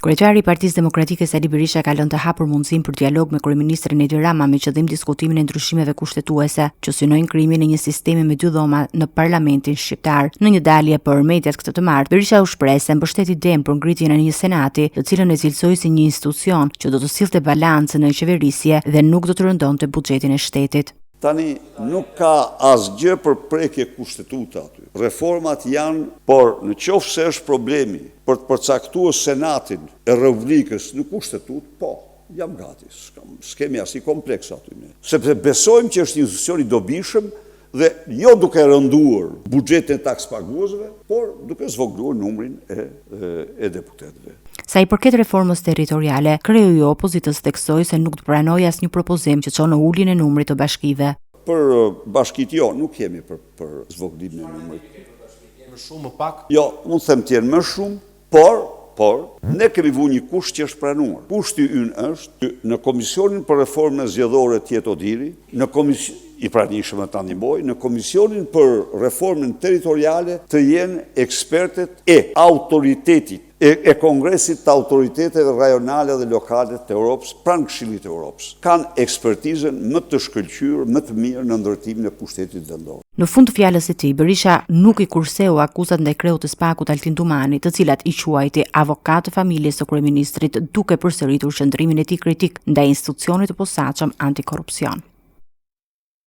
Kryetari i Partisë Demokratike Sali Berisha ka lënë të hapur mundësinë për dialog me kryeministrin Edi Rama me qëllim diskutimin e ndryshimeve kushtetuese që synojnë krijimin e një sistemi me dy dhoma në Parlamentin shqiptar. Në një dalje për mediat këtë të martë, Berisha u shpreh se mbështeti idem për ngritjen e një senati, të cilën e cilësoi si një institucion që do të sillte balancën e qeverisje dhe nuk do të rëndonte buxhetin e shtetit. Tani nuk ka asgjë për prekje kushtetuta aty. Reformat janë, por në qoftë se është problemi për të përcaktuar senatin e rrëvlikës në kushtetut, po, jam gati. S'kemi asnjë kompleks aty ne. Sepse besojmë që është një institucion i dobishëm dhe jo duke rënduar buxhetin e takspaguesve, por duke zvogëluar numrin e deputetëve. Sa i përket reformës territoriale, kreu i opozitës theksoi se nuk të pranoi asnjë propozim që çon në uljen e numrit të bashkive. Për bashkitë nuk jemi për zvogëlimin e numrit. Më shumë më pak? Jo, unë them të jenë më shumë, por ne kemi vënë një kusht që është pranuar. Kushti ynë është në Komisionin për Reformën Zgjedhore të jetë Odiri, në komision i pranishëm të ndihmoj, në Komisionin për Reformën Territoriale të jenë ekspertet e autoritetit e Kongresit të autoriteteve rajonale dhe lokale të Europës, pranë Këshillit të Europës. Kanë ekspertizën më të shkëlqyer, më të mirë në ndërtimin e pushtetit vendor. Në fund të fjalës së tij, Berisha nuk i kurseu akuzat ndaj kreut të SPAK-ut Altin Dumani, të cilat i quajti avokat të familjes së kryeministrit, duke përsëritur qëndrimin e tij kritik ndaj institucionit të posaçëm antikorrupsion.